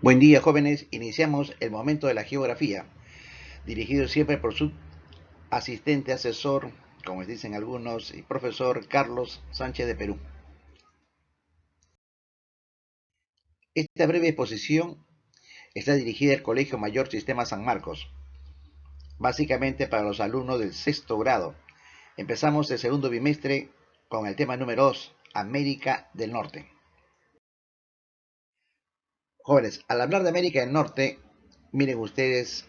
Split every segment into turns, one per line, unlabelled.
Buen día, jóvenes. Iniciamos el momento de la geografía, dirigido siempre por su asistente, asesor, como les dicen algunos, y profesor Carlos Sánchez de Perú. Esta breve exposición está dirigida al Colegio Mayor Sistema San Marcos, básicamente para los alumnos del sexto grado. Empezamos el segundo bimestre con el tema número 2, América del Norte. Jóvenes, al hablar de América del Norte, miren ustedes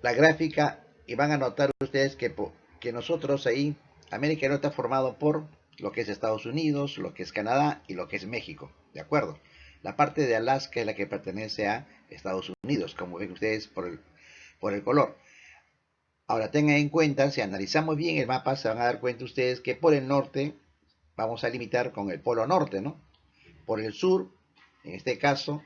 la gráfica y van a notar ustedes que nosotros ahí, América no está formado por lo que es Estados Unidos, lo que es Canadá y lo que es México, ¿de acuerdo? La parte de Alaska es la que pertenece a Estados Unidos, como ven ustedes por el color. Ahora tengan en cuenta, si analizamos bien el mapa, se van a dar cuenta ustedes que por el norte vamos a limitar con el polo norte, ¿no? Por el sur, en este caso,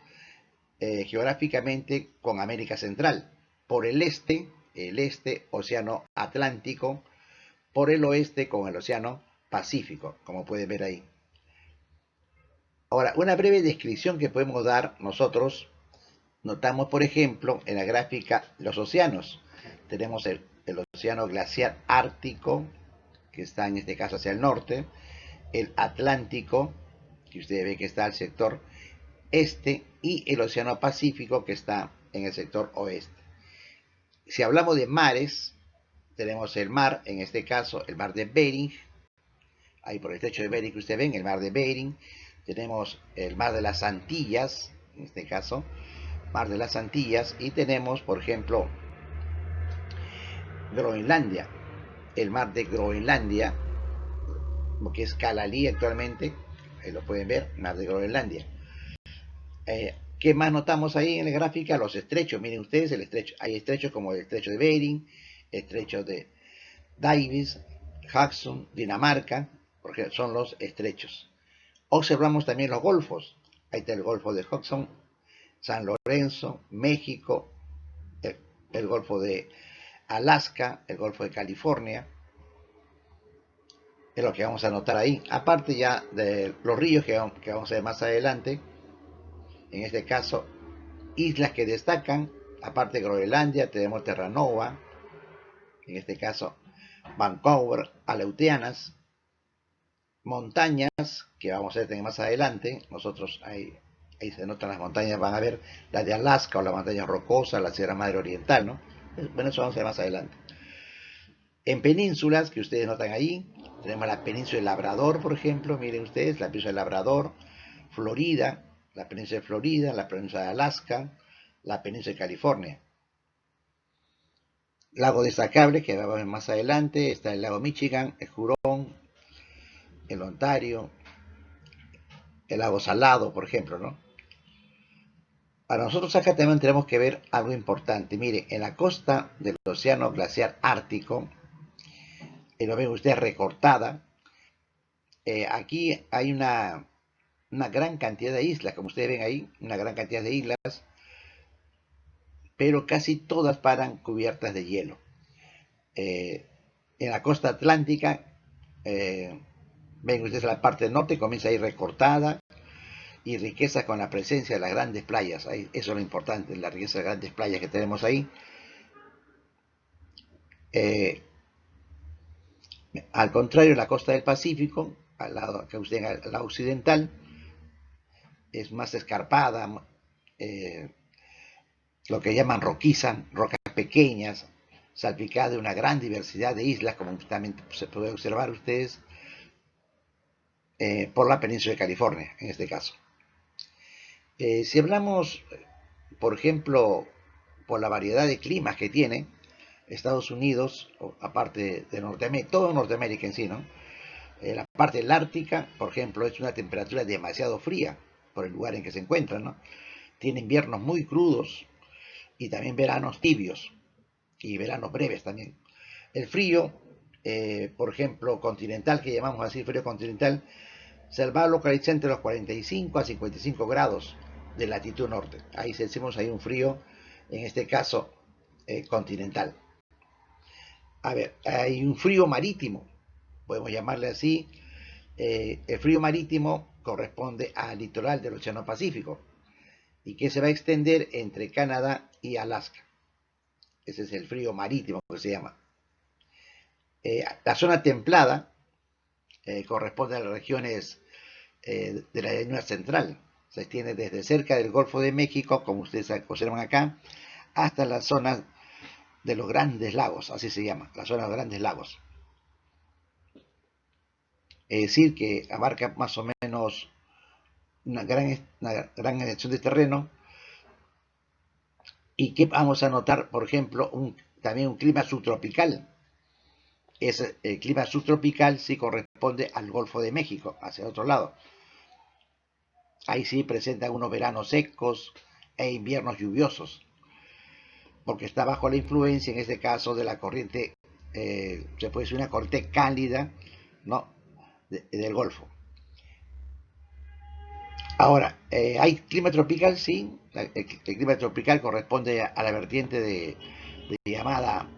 geográficamente con América Central. Por el este, Océano Atlántico. Por el oeste con el Océano Pacífico, como pueden ver ahí. Ahora, una breve descripción que podemos dar nosotros, notamos, por ejemplo, en la gráfica los océanos. Tenemos el océano glaciar ártico, que está en este caso hacia el norte, el Atlántico, que ustedes ven que está al sector este, y el océano Pacífico, que está en el sector oeste. Si hablamos de mares, tenemos el mar, en este caso el mar de Bering, ahí por el estrecho de Bering que ustedes ven, el mar de Bering. Tenemos el mar de las Antillas, en este caso, mar de las Antillas, y tenemos, por ejemplo, Groenlandia, el mar de Groenlandia, lo que es Calalí actualmente, ahí lo pueden ver, mar de Groenlandia. ¿Qué más notamos ahí en la gráfica? Los estrechos, miren ustedes el estrecho, hay estrechos como el estrecho de Bering, estrecho de Davis, Hudson, Dinamarca, porque son los estrechos. Observamos también los golfos. Ahí está el Golfo de Hudson, San Lorenzo, México, el Golfo de Alaska, el Golfo de California. Es lo que vamos a notar ahí. Aparte ya de los ríos que vamos a ver más adelante. En este caso, islas que destacan. Aparte de Groenlandia, tenemos Terranova. En este caso, Vancouver, Aleutianas. Montañas que vamos a ver también más adelante. Nosotros ahí se notan las montañas, van a ver la de Alaska o la montaña rocosa, la Sierra Madre Oriental, ¿no? Bueno, eso vamos a ver más adelante. En penínsulas, que ustedes notan ahí, tenemos la península de Labrador, por ejemplo, miren ustedes, la península de Labrador, Florida, la península de Florida, la península de Alaska, la península de California. Lago destacable, que vamos a ver más adelante, está el lago Michigan, el Hurón, el Ontario, el lago Salado, por ejemplo, ¿no? Para nosotros acá también tenemos que ver algo importante. Mire, en la costa del océano glaciar ártico, lo ven ustedes recortada, aquí hay una gran cantidad de islas, como ustedes ven ahí, una gran cantidad de islas, pero casi todas paran cubiertas de hielo. En la costa atlántica, ven ustedes la parte norte, comienza a ir recortada, y riqueza con la presencia de las grandes playas. Eso es lo importante, la riqueza de las grandes playas que tenemos ahí. Al contrario, la costa del Pacífico, al lado, al lado occidental, es más escarpada, lo que llaman roquiza, rocas pequeñas, salpicadas de una gran diversidad de islas, como también se puede observar ustedes, por la península de California, en este caso. Si hablamos, por ejemplo, por la variedad de climas que tiene Estados Unidos, aparte de Norteamérica, todo Norteamérica en sí, ¿no? La parte del Ártica, por ejemplo, es una temperatura demasiado fría por el lugar en que se encuentra, ¿no? Tiene inviernos muy crudos y también veranos tibios y veranos breves también. El frío, por ejemplo, continental, que llamamos así frío continental, se va a localizar entre los 45 a 55 grados de latitud norte. Ahí decimos ahí un frío, en este caso, continental. A ver, hay un frío marítimo, podemos llamarle así. El frío marítimo corresponde al litoral del Océano Pacífico. y que se va a extender entre Canadá y Alaska. Ese es el frío marítimo que se llama. La zona templada corresponde a las regiones de la llanura central. Se extiende desde cerca del Golfo de México, como ustedes observan acá, hasta la zona de los Grandes Lagos, así se llama, la zona de los Grandes Lagos. Es decir, que abarca más o menos una gran extensión de terreno, y que vamos a notar, por ejemplo, también un clima subtropical. El clima subtropical sí corresponde al Golfo de México, hacia el otro lado. Ahí sí presenta unos veranos secos e inviernos lluviosos, porque está bajo la influencia, en este caso, de la corriente, se puede decir una corriente cálida, ¿no? Del Golfo. Ahora, ¿hay clima tropical? Sí, el clima tropical corresponde a la vertiente de llamada,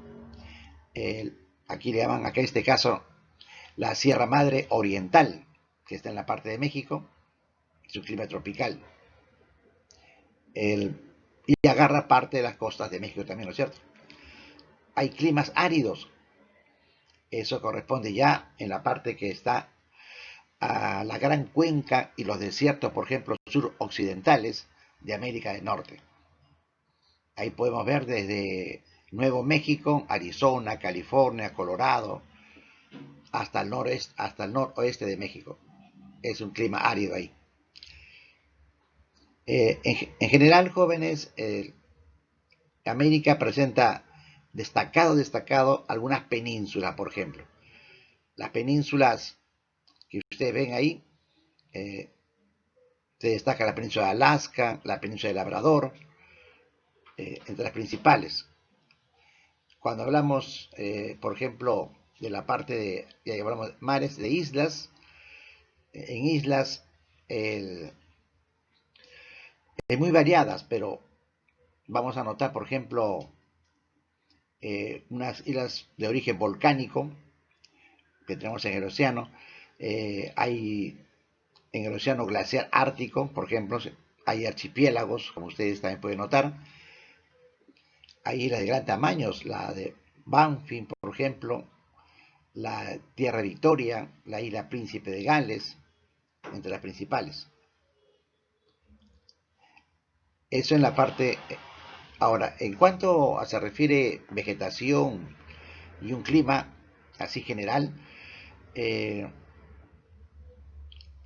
aquí le llaman, acá en este caso, la Sierra Madre Oriental, que está en la parte de México, es un clima tropical. Y agarra parte de las costas de México también, ¿no es cierto? Hay climas áridos, eso corresponde ya en la parte que está a la Gran Cuenca y los desiertos, por ejemplo, suroccidentales de América del Norte. Ahí podemos ver desde Nuevo México, Arizona, California, Colorado, hasta el noreste, hasta el noroeste de México. Es un clima árido ahí. En general, jóvenes, América presenta destacado algunas penínsulas, por ejemplo. Las penínsulas que ustedes ven ahí, se destaca la península de Alaska, la península de Labrador, entre las principales. Cuando hablamos, por ejemplo, de la parte de, ya hablamos de mares, de islas, en islas muy variadas, pero vamos a notar, por ejemplo, unas islas de origen volcánico que tenemos en el océano. Hay en el océano glaciar ártico, por ejemplo, hay archipiélagos, como ustedes también pueden notar. Hay islas de gran tamaño, la de Banffin, por ejemplo, la Tierra Victoria, la isla Príncipe de Gales, entre las principales. Eso en la parte. Ahora, en cuanto se refiere vegetación y un clima así general, en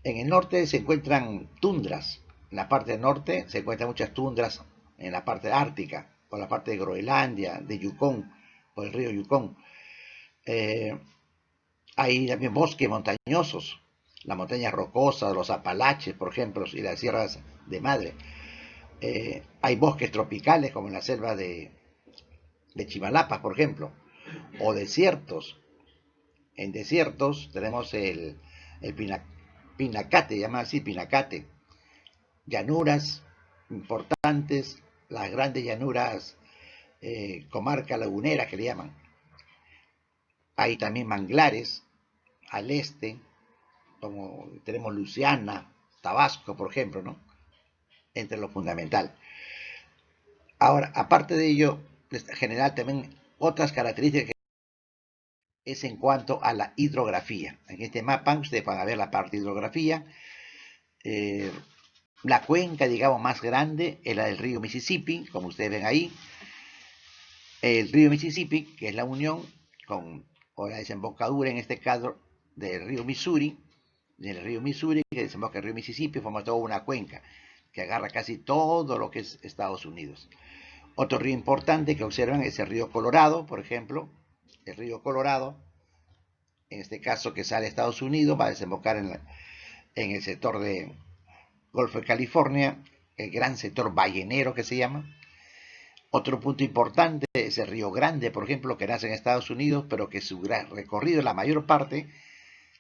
el norte se encuentran tundras. En la parte norte se encuentran muchas tundras en la parte ártica, por la parte de Groenlandia, de Yukon, por el río Yukon. Hay también bosques montañosos, las montañas rocosas, los Apalaches, por ejemplo, y las sierras de Madre. Hay bosques tropicales, como en la selva de Chimalapa, por ejemplo, o desiertos. En desiertos tenemos el Pinacate, llama así, Pinacate. Llanuras importantes, las grandes llanuras, comarca lagunera que le llaman. Hay también manglares al este, como tenemos Luisiana, Tabasco, por ejemplo, ¿no? Entre lo fundamental. Ahora, aparte de ello, general también otras características es en cuanto a la hidrografía. En este mapa ustedes van a ver la parte de hidrografía. La cuenca, digamos, más grande es la del río Mississippi, como ustedes ven ahí. El río Mississippi, que es la unión o la desembocadura, en este caso, del río Missouri, que desemboca en el río Mississippi, forma toda una cuenca que agarra casi todo lo que es Estados Unidos. Otro río importante que observan es el río Colorado, por ejemplo. El río Colorado, en este caso que sale de Estados Unidos, va a desembocar en el sector de Golfo de California, el gran sector ballenero que se llama. Otro punto importante es el Río Grande, por ejemplo, que nace en Estados Unidos, pero que su recorrido, la mayor parte,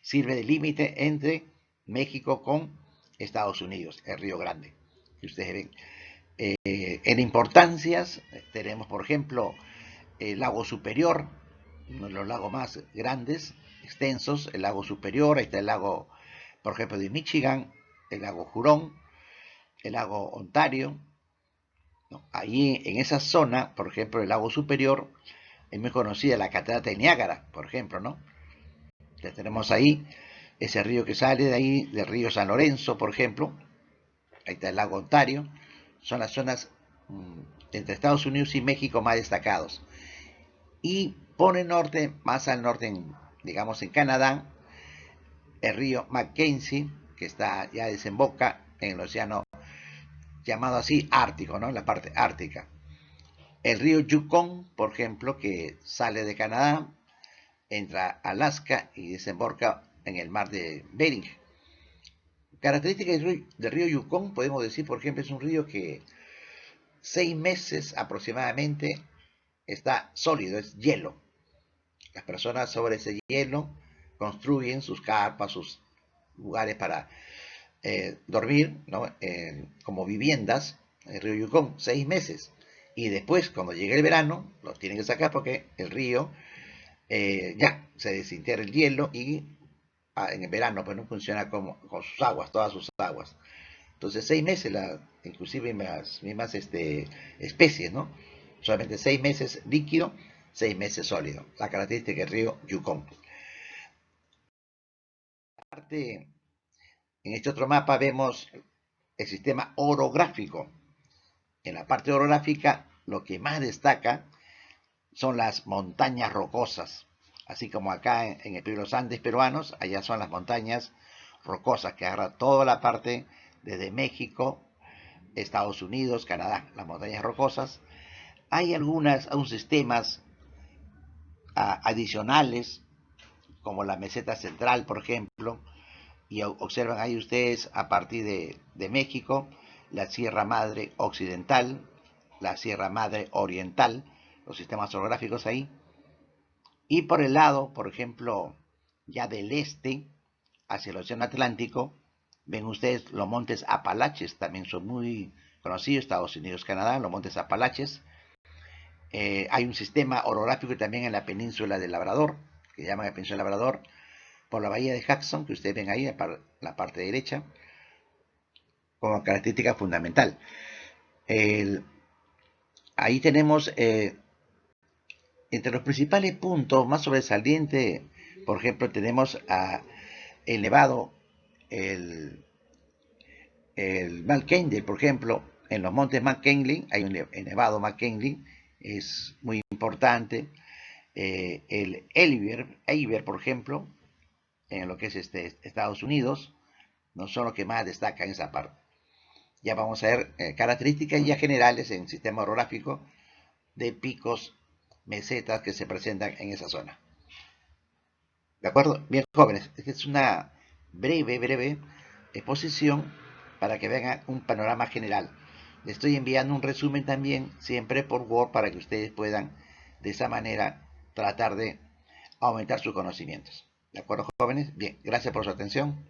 sirve de límite entre México con Estados Unidos, el Río Grande, que ustedes ven. En importancias tenemos, por ejemplo, el lago Superior, uno de los lagos más grandes, extensos, el lago Superior. Ahí está el lago, por ejemplo, de Michigan, el lago Hurón. el lago Ontario, ¿no? Ahí en esa zona, por ejemplo, el lago superior, es muy conocida la Catarata de Niágara, por ejemplo, ¿no? Que tenemos ahí ese río que sale de ahí, del río San Lorenzo, por ejemplo. Ahí está el lago Ontario. Son las zonas entre Estados Unidos y México más destacados. Y por el norte, más al norte, digamos en Canadá, el río Mackenzie, que está ya desemboca en el océano llamado así Ártico, ¿no? La parte ártica. El río Yukon, por ejemplo, que sale de Canadá, entra a Alaska y desemboca en el mar de Bering. Características del río Yukon, podemos decir, por ejemplo, es un río que 6 meses aproximadamente está sólido, es hielo. Las personas sobre ese hielo construyen sus carpas, sus lugares para dormir, ¿no? Como viviendas en el río Yukon, 6 meses. Y después, cuando llegue el verano, los tienen que sacar porque el río ya se desintegra el hielo y en el verano pues no funciona como con sus aguas, todas sus aguas. Entonces 6 meses, inclusive las mismas especies, ¿no? Solamente 6 meses líquido, 6 meses sólido. La característica del río Yukon. Aparte, en este otro mapa vemos el sistema orográfico. En la parte orográfica, lo que más destaca son las montañas rocosas. Así como acá en el Perú, los Andes peruanos, allá son las montañas rocosas que agarran toda la parte desde México, Estados Unidos, Canadá, las montañas rocosas. Hay algunos sistemas adicionales, como la meseta central, por ejemplo, y observan ahí ustedes a partir de México, la Sierra Madre Occidental, la Sierra Madre Oriental, los sistemas orográficos ahí. Y por el lado, por ejemplo, ya del este, hacia el Océano Atlántico, ven ustedes los montes Apalaches, también son muy conocidos, Estados Unidos, Canadá, los montes Apalaches. Hay un sistema orográfico también en la península del Labrador, que llaman la península del Labrador, por la bahía de Hudson, que ustedes ven ahí, la parte derecha, como característica fundamental. Ahí tenemos, entre los principales puntos más sobresalientes, por ejemplo, tenemos el nevado, el McKinley, por ejemplo, en los montes McKinley, hay el nevado McKinley, es muy importante. El Eiber, por ejemplo, en lo que es Estados Unidos, no son los que más destacan en esa parte. Ya vamos a ver características ya generales en el sistema orográfico de picos, mesetas que se presentan en esa zona. ¿De acuerdo? Bien, jóvenes, esta es una breve exposición para que vean un panorama general. Les estoy enviando un resumen también, siempre por Word, para que ustedes puedan de esa manera tratar de aumentar sus conocimientos. ¿De acuerdo, jóvenes? Bien, gracias por su atención.